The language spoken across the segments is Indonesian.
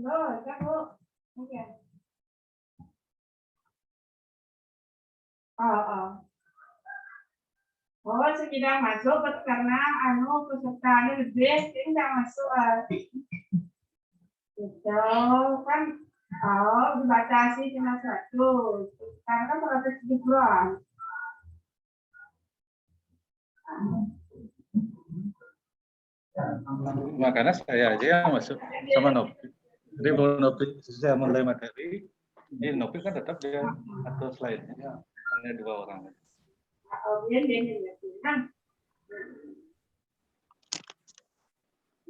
Rồi, các cô. Ok. Oh, sudah masuk karena pesertanya lebih, tidak masuk. Itu kan, dibatasi cuma 100. Karena kan 170-an. Makanya saya aja yang masuk sama Nopi. Jadi kalau Nopi saya mulai materi, ini Nopi kan tetap dia atau slide-nya hanya 2 orang.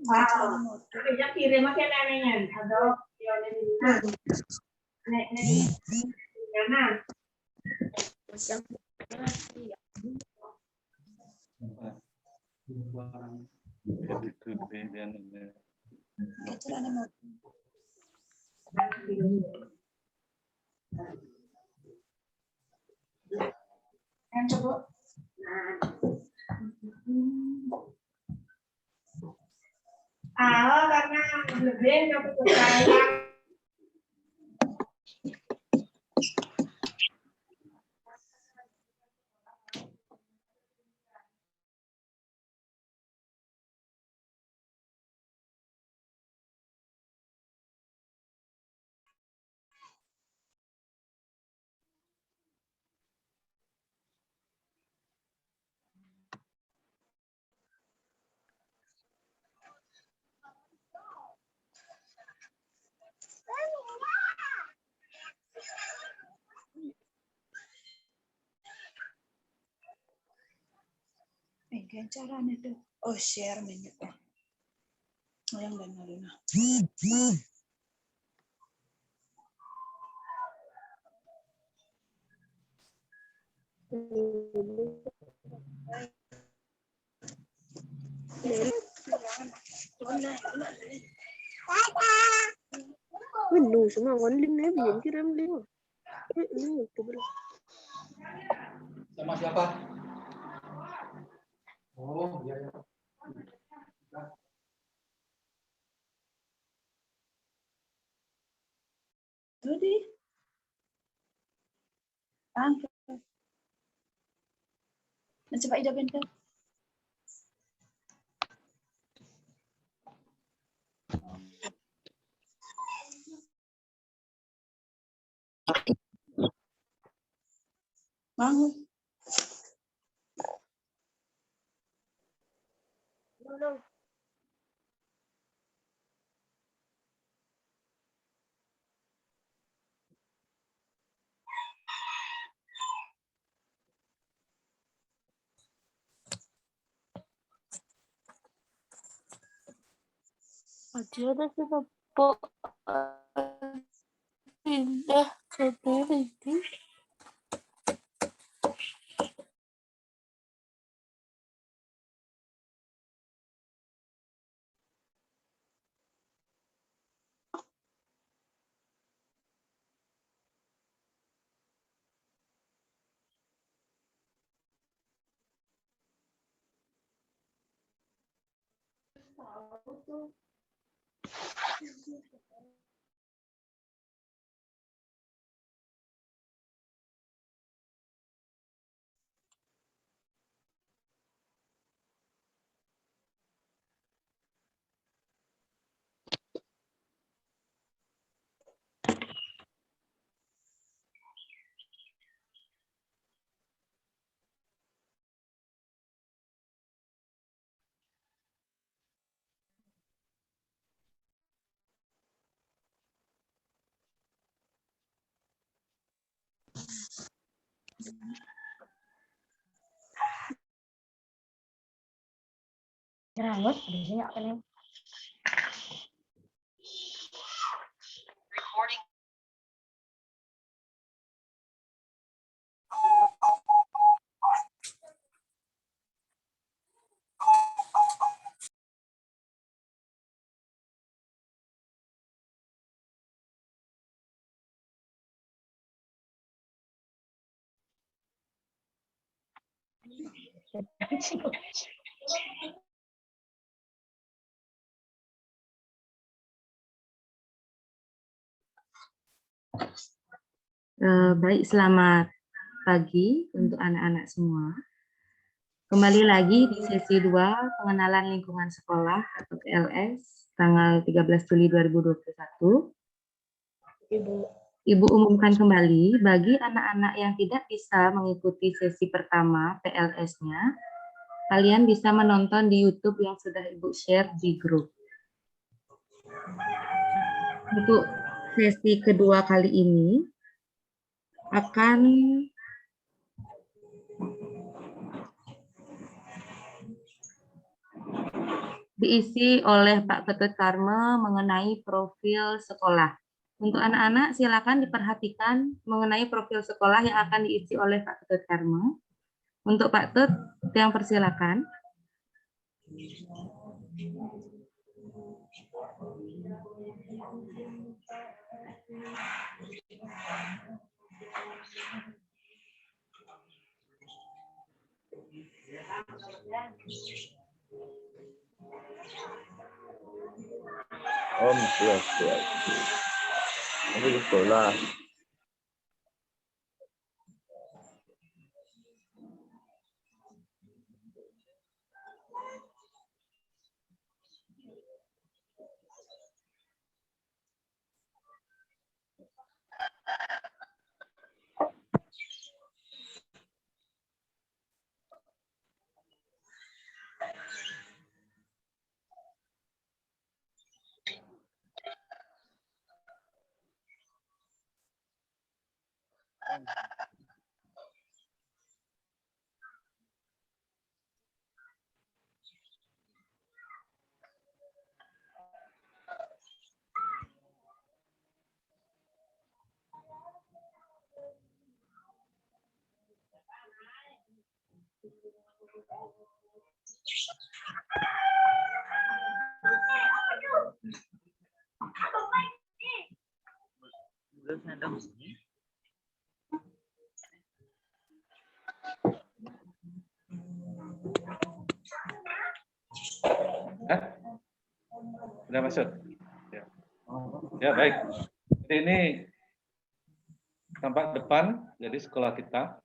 Wow, kerja kirim aja neneknya, atau nek kanan. Karena lebih kepercayaan. Kayak caranya tuh. Oh, share menu. Oh, yang dan Marina. Windows semua kan link nya bikin kirim link. Link itu belum. Sama siapa? Oh, iya ya. Tuh di. Angkat. Nah, coba Ida bentar. Bangun. Aja ada kenapa pindah ke ini. Jerawat, biasanya apa nih? Baik, selamat pagi untuk anak-anak semua. Kembali lagi di sesi 2 pengenalan lingkungan sekolah atau PLS tanggal 13 Juli 2021. Ibu umumkan kembali bagi anak-anak yang tidak bisa mengikuti sesi pertama PLS-nya, kalian bisa menonton di YouTube yang sudah Ibu share di grup. Untuk sesi kedua kali ini akan diisi oleh Pak Ketut Karma mengenai profil sekolah. Untuk anak-anak silakan diperhatikan mengenai profil sekolah yang akan diisi oleh Pak Ketut Karma. Untuk Pak Tut, yang persilakan. Om Swastiastu. Ini di sekolah. Sudah masuk? Ya. Ya, baik. Jadi ini tampak depan, jadi sekolah kita.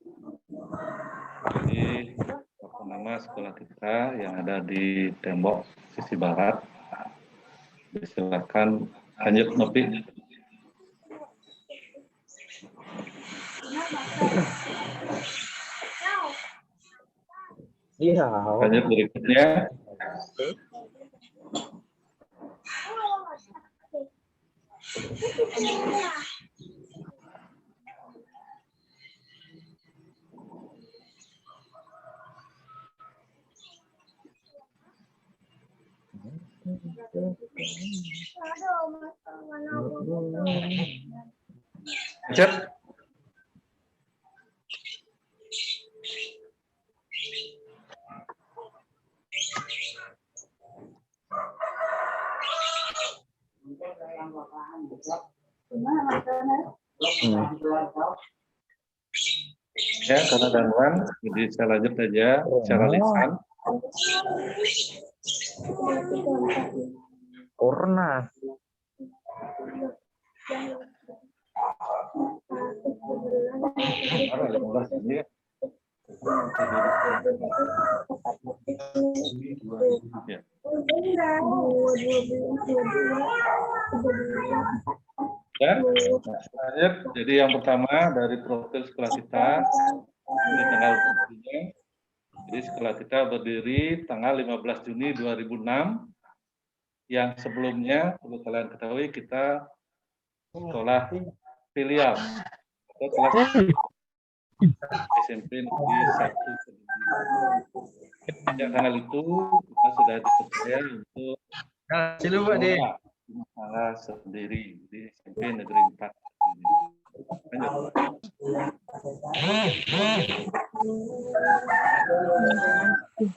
Jadi apa nama sekolah kita yang ada di tembok sisi barat. Silakan lanjut Nopi. Iya. Lanjut berikutnya. Cep. Ya, karena gangguan, jadi saya lanjut aja secara lisan. Corona. Ya. Ya, lanjut. Jadi yang pertama dari profil sekolah kita di tanggal berdirinya. Jadi sekolah kita berdiri tanggal 15 Juni 2006. Yang sebelumnya perlu kalian ketahui kita sekolah filial atau kelas SMP Negeri 1. Sejak tanggal itu kita sudah dipercaya untuk masalah sendiri di SMP Negeri 4. Lanjut.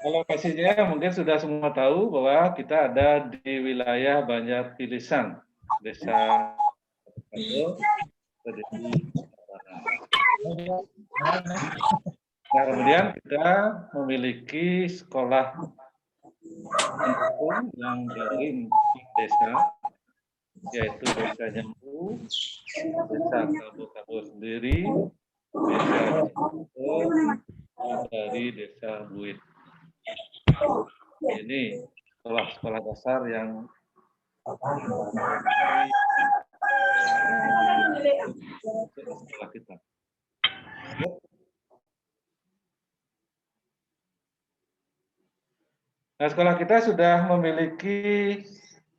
Lokasinya mungkin sudah semua tahu bahwa kita ada di wilayah Banjar Pilisan, Desa Nah, kemudian kita memiliki sekolah yang dari desa, yaitu Desa Nyempu, Desa Kabo-Kabo sendiri, Desa Cipto, dari Desa Buit. Ini sekolah-sekolah dasar yang sekolah kita. Nah, sekolah kita sudah memiliki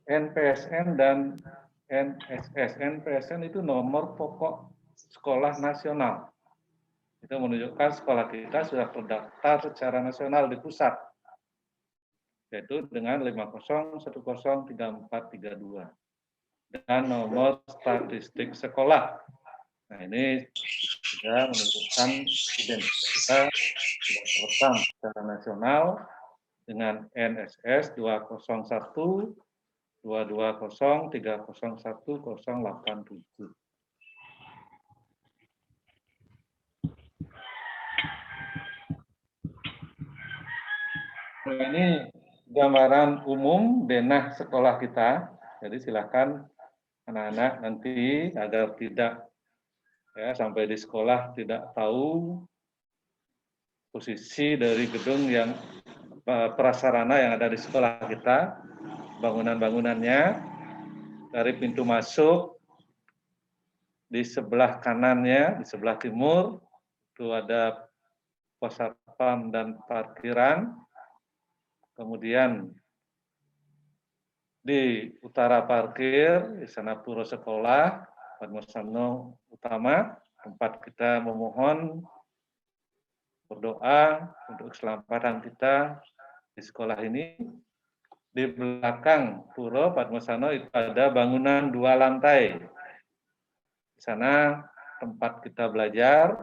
NPSN dan NSS. NPSN itu nomor pokok sekolah nasional. Itu menunjukkan sekolah kita sudah terdaftar secara nasional di pusat, yaitu dengan 50103432 dan nomor statistik sekolah. Nah, ini sudah menunjukkan identitas kita sudah terekam secara nasional dengan NSS 201 220 301 087. Nah, ini gambaran umum denah sekolah kita. Jadi silakan anak-anak nanti agar tidak sampai di sekolah tidak tahu posisi dari gedung yang prasarana yang ada di sekolah kita, bangunan-bangunannya, dari pintu masuk di sebelah kanannya, di sebelah timur itu ada pos satpam dan parkiran. Kemudian di utara parkir, di sana pura sekolah, Padmasambno utama, tempat kita memohon berdoa untuk keselamatan kita di sekolah ini. Di belakang pura Padmasambno itu ada bangunan 2 lantai. Di sana tempat kita belajar,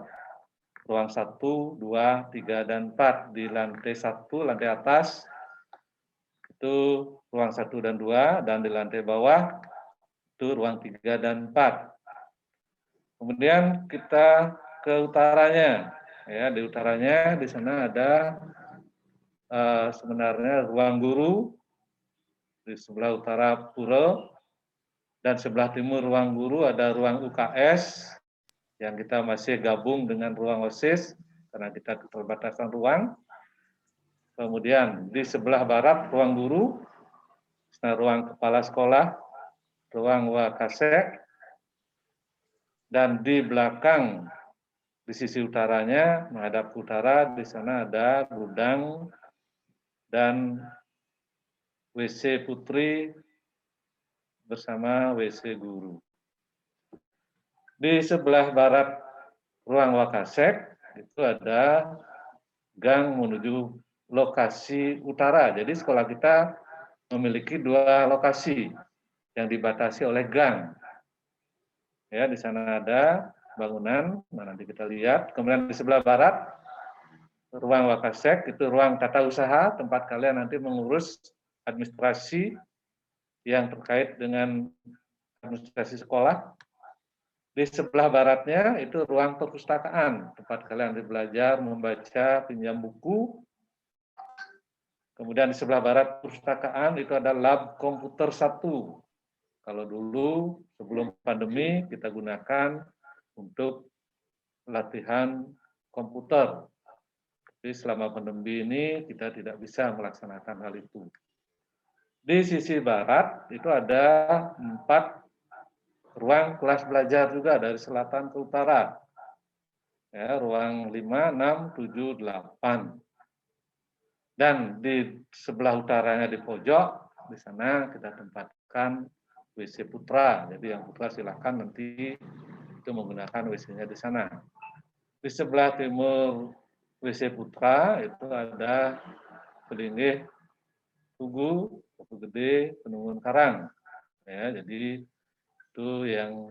ruang 1, 2, 3, dan 4. Di lantai 1, lantai atas, itu ruang 1 dan 2, dan di lantai bawah, itu ruang 3 dan 4. Kemudian kita ke utaranya. Ya, di utaranya di sana ada sebenarnya ruang guru di sebelah utara pura, dan sebelah timur ruang guru ada ruang UKS yang kita masih gabung dengan ruang OSIS karena kita keterbatasan ruang. Kemudian di sebelah barat ruang guru, ruang kepala sekolah, ruang wakasek, dan di belakang di sisi utaranya menghadap utara di sana ada gudang dan WC putri bersama WC guru. Di sebelah barat ruang wakasek itu ada gang menuju lokasi utara. Jadi sekolah kita memiliki 2 lokasi yang dibatasi oleh gang. Ya, di sana ada bangunan, nanti kita lihat. Kemudian di sebelah barat ruang wakasek itu ruang tata usaha, tempat kalian nanti mengurus administrasi yang terkait dengan administrasi sekolah. Di sebelah baratnya itu ruang perpustakaan, tempat kalian belajar, membaca, pinjam buku. Kemudian di sebelah barat perpustakaan itu ada lab komputer 1. Kalau dulu sebelum pandemi kita gunakan untuk latihan komputer. Tapi selama pandemi ini kita tidak bisa melaksanakan hal itu. Di sisi barat itu ada 4 ruang kelas belajar juga dari selatan ke utara. Ya, ruang 5, 6, 7, 8. Dan di sebelah utaranya di pojok, di sana kita tempatkan WC putra. Jadi yang putra silakan nanti itu menggunakan WC-nya di sana. Di sebelah timur WC putra itu ada Pelinggih Tugu, Tugu Gede, Penungun Karang. Ya, jadi itu yang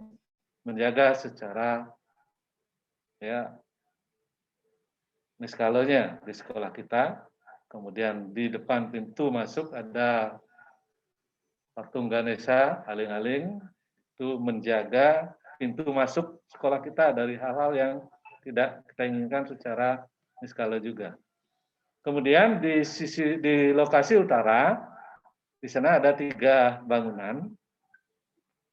menjaga secara niskalonya di sekolah kita. Kemudian di depan pintu masuk ada patung Ganesha, aling-aling, itu menjaga pintu masuk sekolah kita dari hal-hal yang tidak kita inginkan secara niskala juga. Kemudian di lokasi utara, di sana ada 3 bangunan.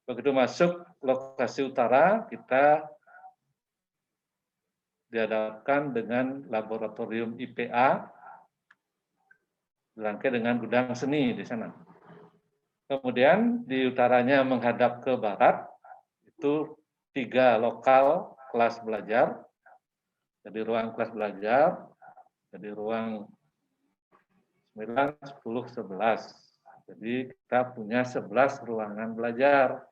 Begitu masuk lokasi utara, kita dihadapkan dengan laboratorium IPA, dirangkai dengan gudang seni di sana. Kemudian di utaranya menghadap ke barat, itu 3 lokal kelas belajar. Jadi ruang kelas belajar, jadi ruang 9, 10, 11. Jadi kita punya 11 ruangan belajar.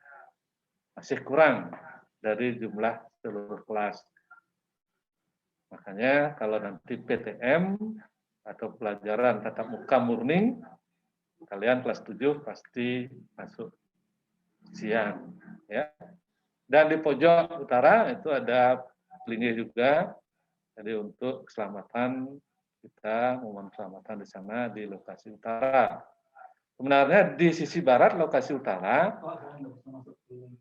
Masih kurang dari jumlah seluruh kelas. Makanya kalau nanti PTM atau pelajaran tatap muka murni, kalian kelas 7 pasti masuk siang. Ya. Dan di pojok utara itu ada linggih juga. Jadi untuk keselamatan, kita memohon keselamatan di sana di lokasi utara. Sebenarnya di sisi barat lokasi utara,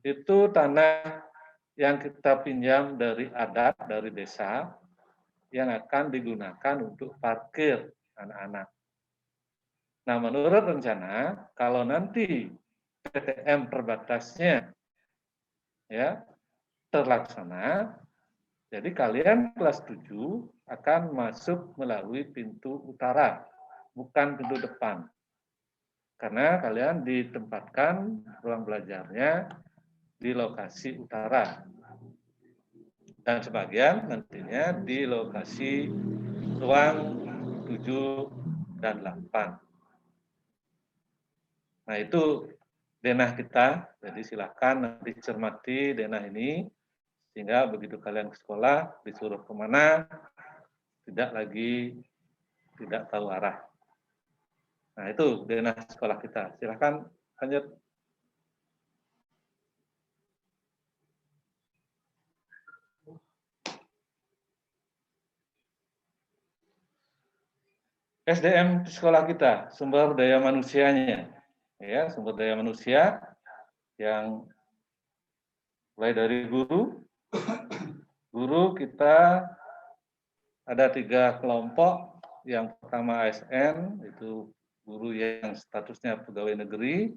itu tanah yang kita pinjam dari adat, dari desa, yang akan digunakan untuk parkir anak-anak. Nah, menurut rencana, kalau nanti PTM terbatasnya ya terlaksana, jadi kalian kelas 7 akan masuk melalui pintu utara, bukan pintu depan. Karena kalian ditempatkan ruang belajarnya di lokasi utara. Dan sebagian nantinya di lokasi ruang 7 dan 8. Nah, itu denah kita, jadi silakan nanti cermati denah ini, sehingga begitu kalian ke sekolah, disuruh kemana, tidak tahu arah. Nah, itu denah sekolah kita. Silakan lanjut. SDM di sekolah kita, sumber daya manusianya. Ya, sumber daya manusia yang mulai dari guru. Guru kita ada 3 kelompok. Yang pertama ASN, itu guru yang statusnya pegawai negeri.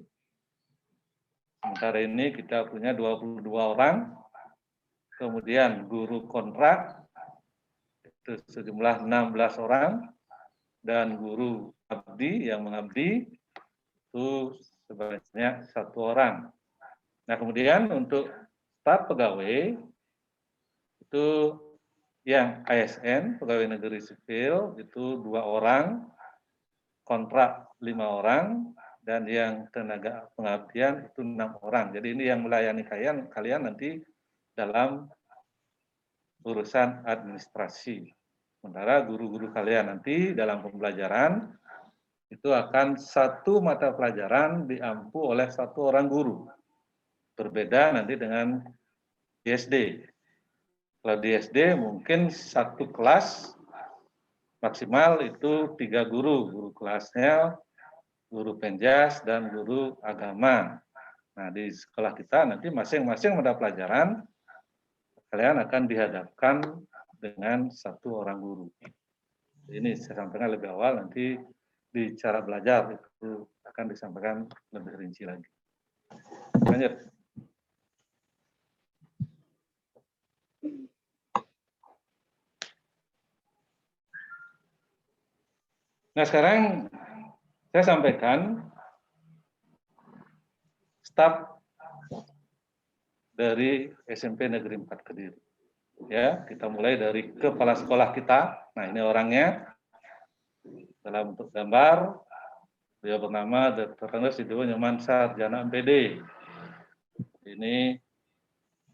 Sementara ini kita punya 22 orang. Kemudian guru kontrak, itu sejumlah 16 orang. Dan guru abdi yang mengabdi itu sebanyak 1 orang. Nah, kemudian untuk staf pegawai itu yang ASN, pegawai negeri sipil, itu 2 orang, kontrak 5 orang, dan yang tenaga pengabdian itu 6 orang. Jadi ini yang melayani kalian nanti dalam urusan administrasi. Sementara guru-guru kalian nanti dalam pembelajaran itu akan 1 mata pelajaran diampu oleh 1 orang guru. Berbeda nanti dengan di SD. Kalau di SD mungkin 1 kelas maksimal itu 3 guru. Guru kelasnya, guru penjas, dan guru agama. Nah, di sekolah kita nanti masing-masing mata pelajaran kalian akan dihadapkan dengan 1 orang guru. Ini saya sampaikan lebih awal, nanti di cara belajar itu akan disampaikan lebih rinci lagi. Lanjut. Nah, sekarang saya sampaikan staf dari SMP Negeri 4 Kediri. Ya, kita mulai dari kepala sekolah kita. Nah, ini orangnya dalam bentuk gambar. Dia bernama Dr. Andes Sidowo Nyoman Sarjana MPD. Ini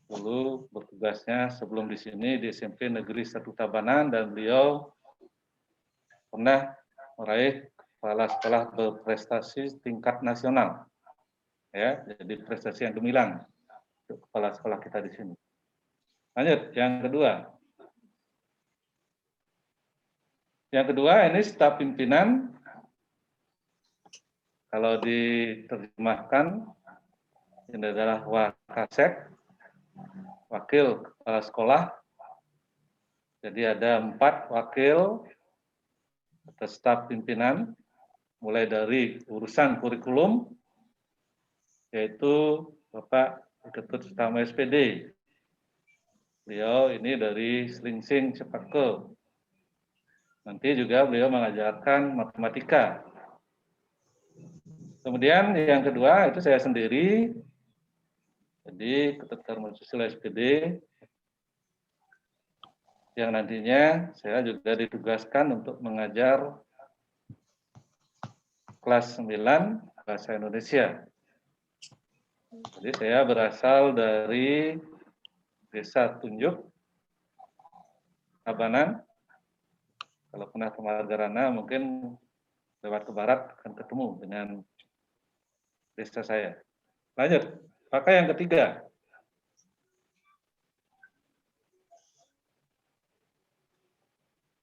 dulu bertugasnya sebelum di sini di SMP Negeri 1 Tabanan, dan beliau pernah meraih kepala sekolah berprestasi tingkat nasional. Ya, jadi prestasi yang gemilang untuk kepala sekolah kita di sini. Lanjut, yang kedua. Yang kedua ini staf pimpinan. Kalau diterjemahkan, ini adalah Wakasek, wakil kepala sekolah. Jadi ada 4 wakil atau staf pimpinan, mulai dari urusan kurikulum, yaitu Bapak Ketut Utama SPD. Beliau ini dari Slingsing Sepako. Nanti juga beliau mengajarkan matematika. Kemudian yang kedua itu saya sendiri. Jadi Ketut Karmasusila SPD yang nantinya saya juga ditugaskan untuk mengajar kelas 9 Bahasa Indonesia. Jadi saya berasal dari Desa Tunjuk, Tabanan. Kalau pernah ke Margarana mungkin lewat ke barat akan ketemu dengan desa saya. Lanjut, pakai yang ketiga.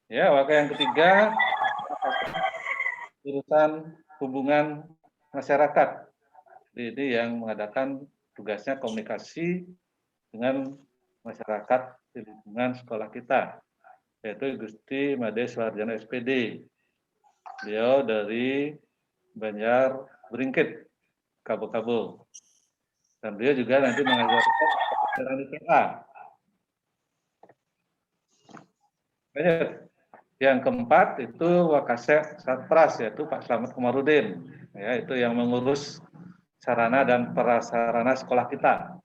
Ya, pakai yang ketiga, urusan hubungan masyarakat. Jadi yang mengadakan tugasnya komunikasi dengan masyarakat di lingkungan sekolah kita, yaitu Gusti Made Suharjana SPD. Beliau dari Banjar Beringkit, Kabo-Kabo. Dan beliau juga nanti mengajarkan pelajaran IPA. Lanjut. Yang keempat itu Wakasek Satpras, yaitu Pak Slamet Komarudin. Ya, itu yang mengurus sarana dan prasarana sekolah kita.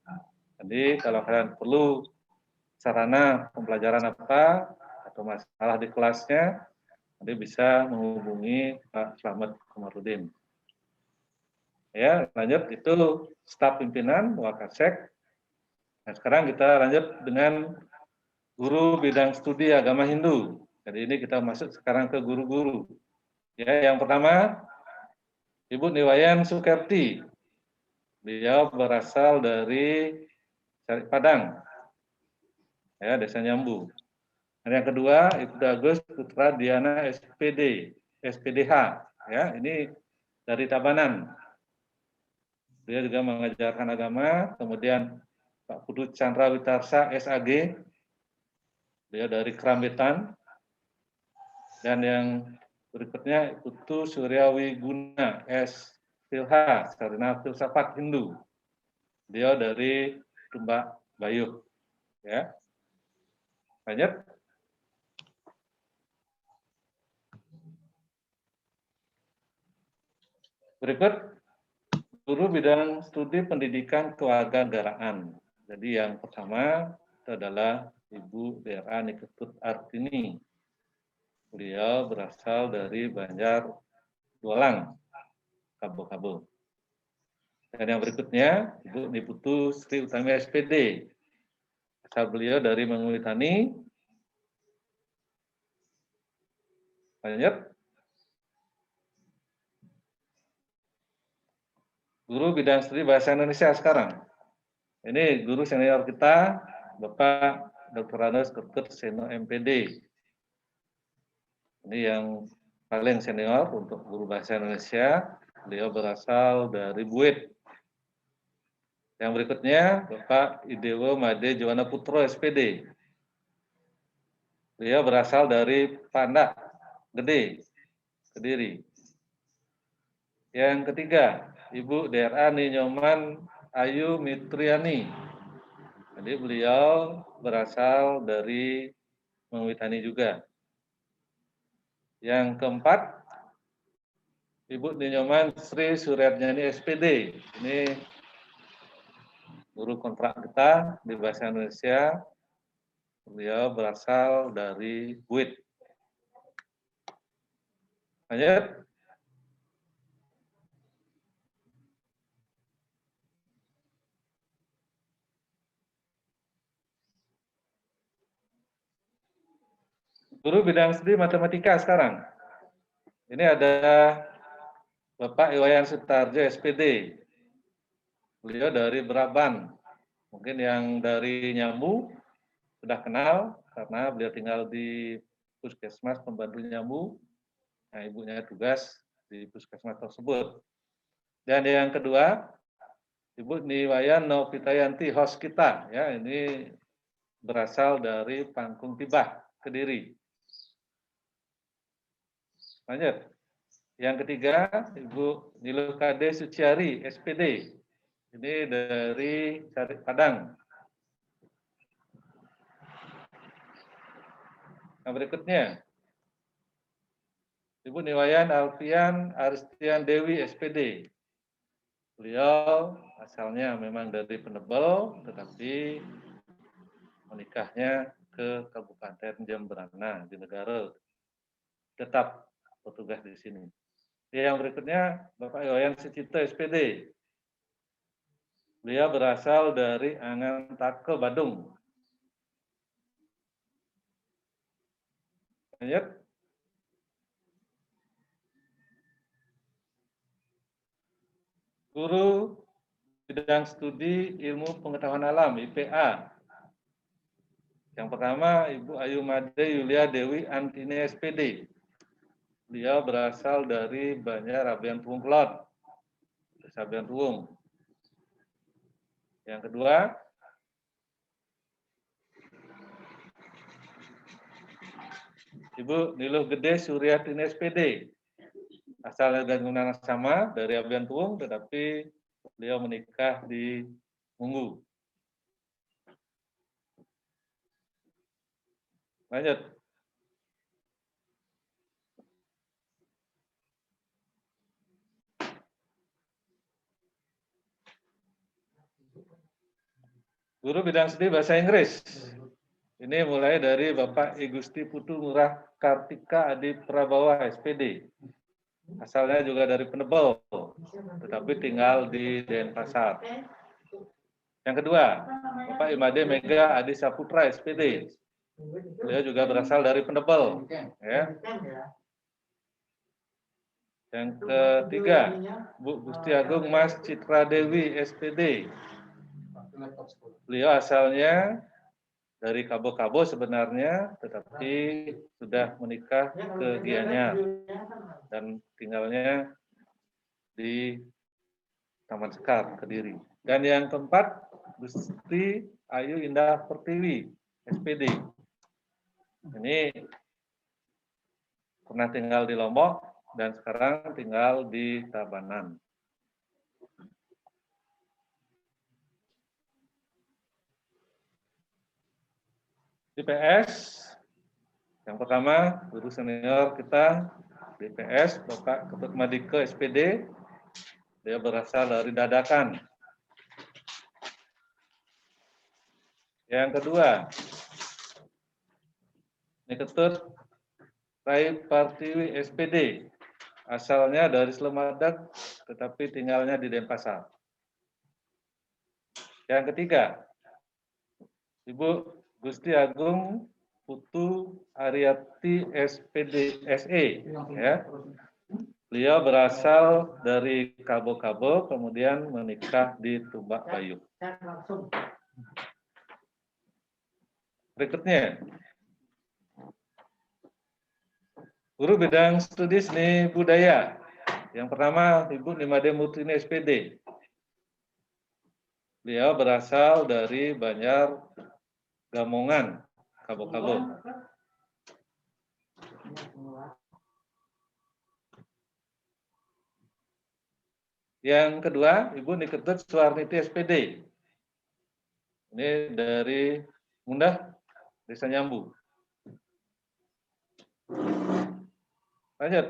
Jadi kalau kalian perlu sarana pembelajaran apa atau masalah di kelasnya, nanti bisa menghubungi Pak Slamet Komarudin. Ya, lanjut itu staf pimpinan Wakasek. Nah, sekarang kita lanjut dengan guru bidang studi agama Hindu. Jadi ini kita masuk sekarang ke guru-guru. Ya, yang pertama Ibu Niwayan Sukerti. Beliau berasal dari Padang, ya, Desa Nyambu. Dan yang kedua, Ibu Agus Putra Diana SPD, SPDH, ya, ini dari Tabanan. Dia juga mengajarkan agama. Kemudian Pak Pudut Chandra Witarsa, SAG, dia dari Kerambetan. Dan yang berikutnya Putu Suryawi Guna, S. Filha, Sarjana Filsafat Hindu. Dia dari Tumbak Bayuh. Ya. Lanjut. Berikut guru bidang studi pendidikan kewarganegaraan. Jadi yang pertama itu adalah Ibu DRA Niketut Artini. Beliau berasal dari Banjar Dualang, Kabo-Kabo. Dan yang berikutnya Ibu Niputu Sri Utami SPD. Asal beliau dari Manguitani. Lanjut. Guru bidang studi bahasa Indonesia sekarang. Ini guru senior kita, Bapak Dr. Anus Ketut Seno MPD. Ini yang paling senior untuk guru bahasa Indonesia. Beliau berasal dari Buit. Yang berikutnya, Bapak Idewo Made Jowana Putro SPD. Beliau berasal dari Pandak Gede, Kediri. Yang ketiga, Ibu DRA Ninyoman Ayu Mitriani. Jadi beliau berasal dari Manguitani juga. Yang keempat, Ibu Ninyoman Sri Suryatnyani SPD. Ini guru kontrak kita di bahasa Indonesia. Beliau berasal dari Buit. Lanjut. Guru bidang studi matematika sekarang. Ini ada Bapak Iwayan Sutarjo SPD. Beliau dari Braban. Mungkin yang dari Nyambu sudah kenal karena beliau tinggal di puskesmas pembantu Nyambu. Nah, ibunya tugas di puskesmas tersebut. Dan yang kedua, Ibu Niwayan Novitayanti host kita, ya, ini berasal dari Pangkung Tibah, Kediri. Lanjut. Yang ketiga, Ibu Niluh Kade Suciari, SPD. Ini dari Padang. Yang berikutnya, Ibu Niwayan Alfian Aristian Dewi, SPD. Beliau asalnya memang dari Penebel, tetapi menikahnya ke Kabupaten Jemberana di Negara. Tetap bertugas di sini. Yang berikutnya, Bapak Iwayan Sucipto, SPD. Beliau berasal dari Angantake, Badung. Lanjut. Guru bidang studi ilmu pengetahuan alam, IPA. Yang pertama, Ibu Ayu Made Yulia Dewi Antini, SPD. Beliau berasal dari Banjar Abian Tuwung Kelot, Desa Abian Tuwung. Yang kedua, Ibu Niluh Gede Suryatini, SPD. Asalnya dari sama dari Abian Tuwung, tetapi beliau menikah di Munggu. Lanjut. Guru bidang studi bahasa Inggris. Ini mulai dari Bapak I Gusti Putu Murah Kartika Adi Prabawa, SPD. Asalnya juga dari Penebel, tetapi tinggal di Denpasar. Yang kedua, Bapak Imade Mega Adi Saputra, SPD. Beliau juga berasal dari Penebel. Ya. Yang ketiga, Bu Gusti Agung Mas Citra Dewi, SPD. Beliau asalnya dari Kabo-Kabo sebenarnya, tetapi sudah menikah ke Gianyar dan tinggalnya di Taman Sekar, Kediri. Dan yang keempat, Gusti Ayu Indah Pertiwi, SPD. Ini pernah tinggal di Lombok dan sekarang tinggal di Tabanan. DPS, yang pertama guru senior kita DPS Bapak Ketut Madike, SPD. Dia berasal dari Dadakan. Yang kedua, ini Ketut Rai Partiwi, SPD. Asalnya dari Slemadeg, tetapi tinggalnya di Denpasar. Yang ketiga, Ibu Gusti Agung Putu Ariati, SPD SE. Ya. Beliau berasal dari Kabo-Kabo, kemudian menikah di Tumbak Bayu. Berikutnya, guru bidang studi seni budaya. Yang pertama, Ibu Nimade Mutrini, SPD. Beliau berasal dari Banjar Gamongan, Kabo-Kabo. Yang kedua, Ibu Niketut Suarniti, SPD. Ini dari Mundah, Desa Nyambu. Lanjut.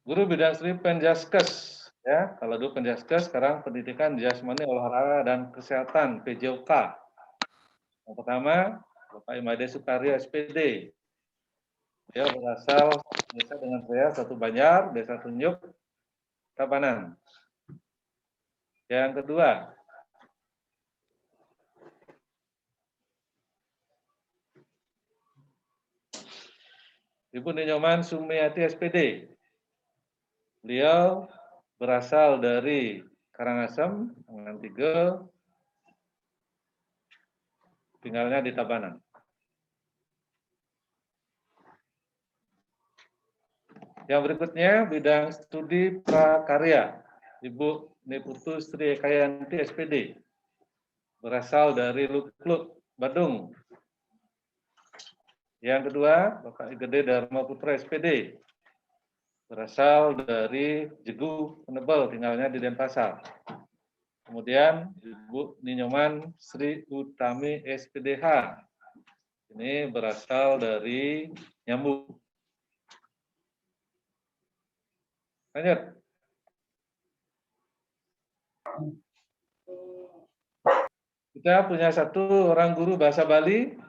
Guru bidang studi Penjaskes. Ya, kalau dulu Penjaskes, sekarang Pendidikan Jasmani, Olahraga dan Kesehatan, PJOK. Yang pertama, Bapak Imade Sukaryo, SPD. Dia berasal desa dengan saya, Satu Banjar, Desa Tunjuk, Tabanan. Yang kedua, Ibu Ninyoman Sumiati, SPD. Beliau berasal dari Karangasem, dengan 3, tinggalnya di Tabanan. Yang berikutnya, bidang studi prakarya. Ibu Niputu Sri Ekayanti, SPD. Berasal dari Lukluk, Badung. Yang kedua, Bapak Gede Dharma Putra, SPD. berasal dari Jegu Penebel, tinggalnya di Denpasar. Kemudian Ibu Ninyoman Sri Utami SPDH, ini berasal dari Nyambu. Lanjut. Kita punya satu orang guru bahasa Bali,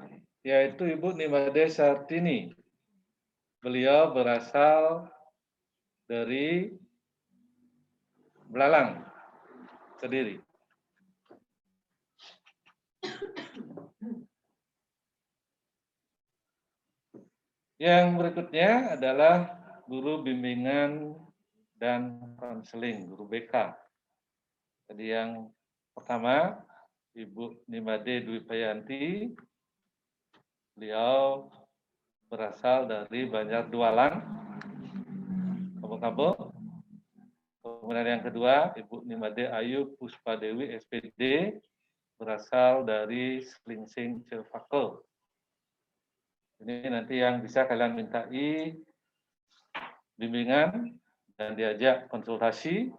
yaitu Ibu Nimade Sartini. Beliau berasal dari Belalang, Kediri. Yang berikutnya adalah guru bimbingan dan konseling, guru BK. Jadi yang pertama, Ibu Nimade Dwi Payanti, beliau berasal dari Banjar Dualang, Kabo-Kabo. Kemudian yang kedua, Ibu Nimade Ayu Puspadewi SPD, berasal dari Slingsing Cilfako. Ini nanti yang bisa kalian mintai bimbingan dan diajak konsultasi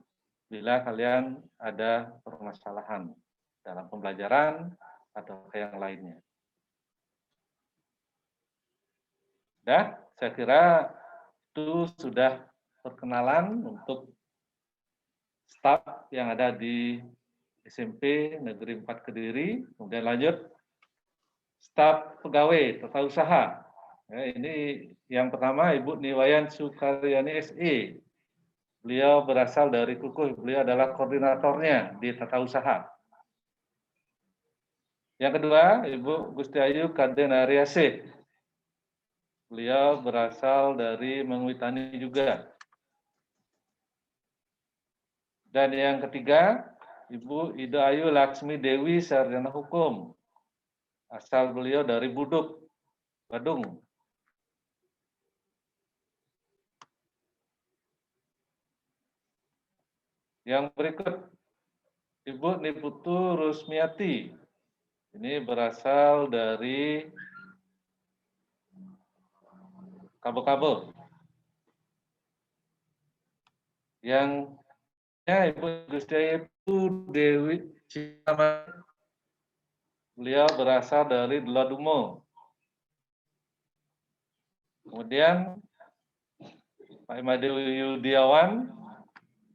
bila kalian ada permasalahan dalam pembelajaran atau yang lainnya. Nah, saya kira itu sudah perkenalan untuk staf yang ada di SMP Negeri 4 Kediri. Kemudian lanjut staf pegawai tata usaha. Ya, ini yang pertama Ibu Niwayan Sukaryani SE. Beliau berasal dari Kukuh, beliau adalah koordinatornya di tata usaha. Yang kedua, Ibu Gusti Ayu Kadenariase. Beliau berasal dari Mengwitani juga. Dan yang ketiga, Ibu Ida Ayu Laksmi Dewi Sarjana Hukum. Asal beliau dari Buduk, Badung. Yang berikut, Ibu Niputu Rusmiati. Ini berasal dari Kabo-Kabo. Yang Ibu Gusti Ayu Dewi Cima. Beliau berasal dari Deladumo. Kemudian Pak Imade Yudiawan,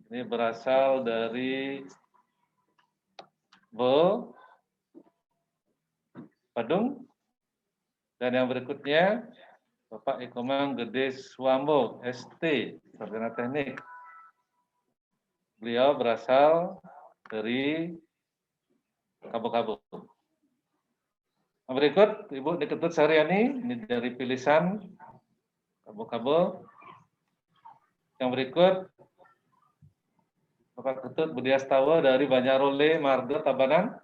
ini berasal dari Badung. Dan yang berikutnya Bapak Ikomang Gede Suambo, ST, Sarjana Teknik. Beliau berasal dari Kabo-Kabo. Yang berikut Ibu Niketut Saryani, ini dari Pilisan Kabo-Kabo. Yang berikut Bapak Ketut Budiastawa dari Banjarole, Marga, Tabanan.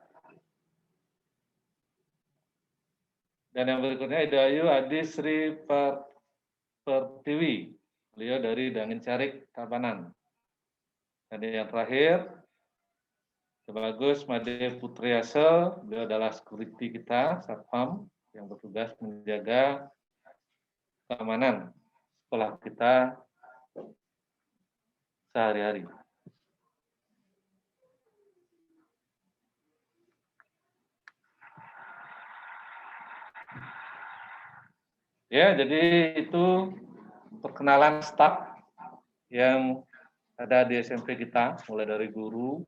Dan yang berikutnya Idayu Adi Sri Pertiwi, beliau dari Dangin Carik, Tabanan. Dan yang terakhir Bagus Made Putriase, beliau adalah security kita, Satpam, yang bertugas menjaga keamanan sekolah kita sehari-hari. Ya, jadi itu perkenalan staf yang ada di SMP kita, mulai dari guru,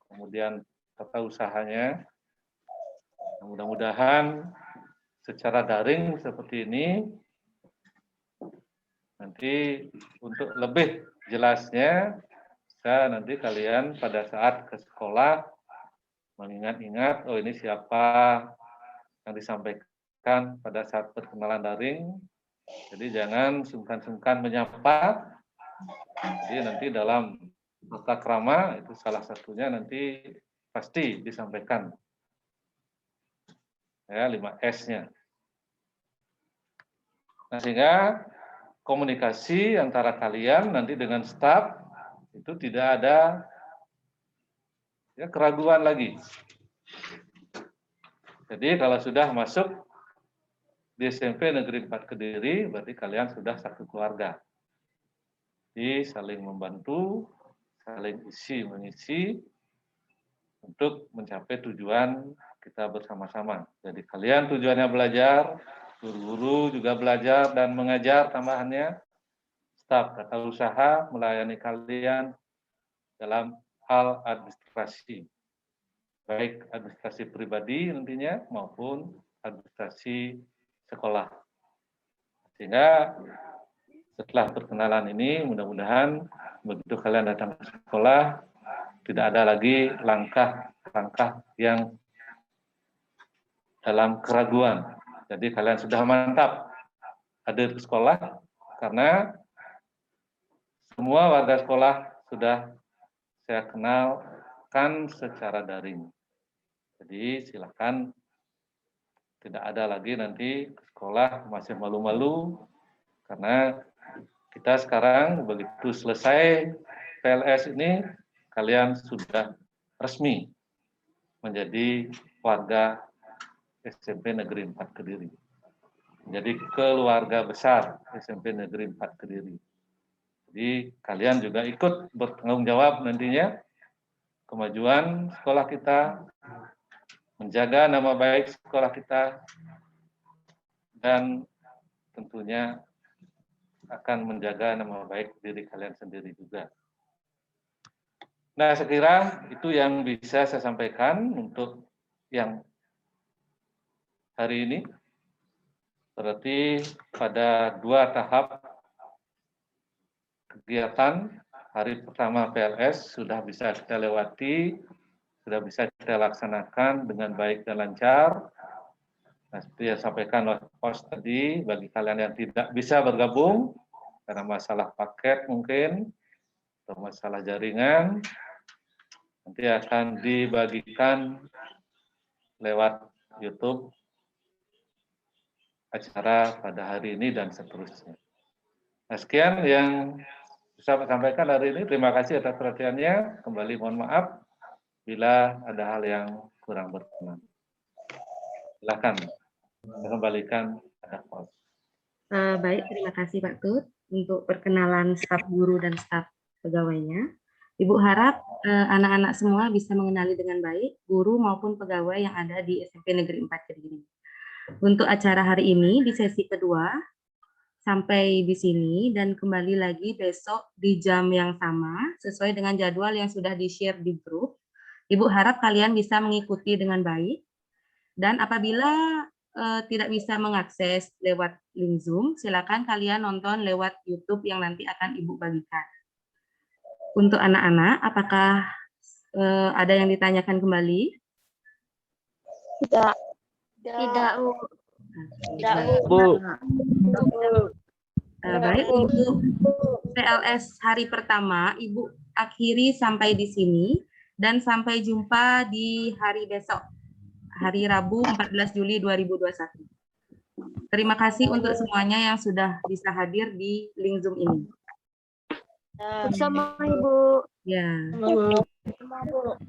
kemudian tata usahanya. Mudah-mudahan secara daring seperti ini, nanti untuk lebih jelasnya, bisa nanti kalian pada saat ke sekolah mengingat-ingat, oh ini siapa yang disampaikan pada saat perkenalan daring. Jadi jangan sungkan-sungkan menyapa. Jadi nanti dalam tata krama itu salah satunya nanti pasti disampaikan. Ya, 5S-nya. Nah, sehingga komunikasi antara kalian nanti dengan staf itu tidak ada ya, keraguan lagi. Jadi kalau sudah masuk di SMP Negeri 4 Kediri, berarti kalian sudah satu keluarga. Jadi saling membantu, saling isi mengisi untuk mencapai tujuan kita bersama-sama. Jadi kalian tujuannya belajar, guru-guru juga belajar dan mengajar tambahannya, staf tata usaha melayani kalian dalam hal administrasi, baik administrasi pribadi nantinya maupun administrasi sekolah. Sehingga setelah perkenalan ini, mudah-mudahan begitu kalian datang ke sekolah, tidak ada lagi langkah-langkah yang dalam keraguan. Jadi kalian sudah mantap hadir ke sekolah, karena semua warga sekolah sudah saya kenalkan secara daring. Jadi silakan, tidak ada lagi nanti ke sekolah masih malu-malu, karena kita sekarang begitu selesai PLS ini, kalian sudah resmi menjadi warga SMP Negeri 4 Kediri. Menjadi keluarga besar SMP Negeri 4 Kediri. Jadi kalian juga ikut bertanggung jawab nantinya kemajuan sekolah kita, menjaga nama baik sekolah kita, dan tentunya akan menjaga nama baik diri kalian sendiri juga. Nah, saya kira itu yang bisa saya sampaikan untuk yang hari ini. Berarti pada 2 tahap kegiatan, hari pertama PLS sudah bisa kita lewati, sudah bisa kita laksanakan dengan baik dan lancar. Nah, seperti yang sampaikan oleh host tadi, bagi kalian yang tidak bisa bergabung karena masalah paket mungkin, atau masalah jaringan, nanti akan dibagikan lewat YouTube acara pada hari ini dan seterusnya. Nah, sekian yang bisa saya sampaikan hari ini. Terima kasih atas perhatiannya. Kembali mohon maaf bila ada hal yang kurang berkenan. Silakan. Saya kembalikan pada host. Baik, terima kasih Pak Tut untuk perkenalan staf guru dan staf pegawainya. Ibu harap anak-anak semua bisa mengenali dengan baik guru maupun pegawai yang ada di SMP Negeri 4 Kediri. Untuk acara hari ini di sesi kedua sampai di sini, dan kembali lagi besok di jam yang sama sesuai dengan jadwal yang sudah di-share di grup. Ibu harap kalian bisa mengikuti dengan baik, dan apabila tidak bisa mengakses lewat link Zoom, silakan kalian nonton lewat YouTube yang nanti akan Ibu bagikan. Untuk anak-anak, apakah ada yang ditanyakan kembali? Tidak. Tidak, Bu. Bu. Baik, untuk PLS hari pertama, Ibu akhiri sampai di sini, dan sampai jumpa di hari besok, hari Rabu 14 Juli 2021. Terima kasih untuk semuanya yang sudah bisa hadir di link Zoom ini. Bersama Ibu. Ya. Sama, Bu.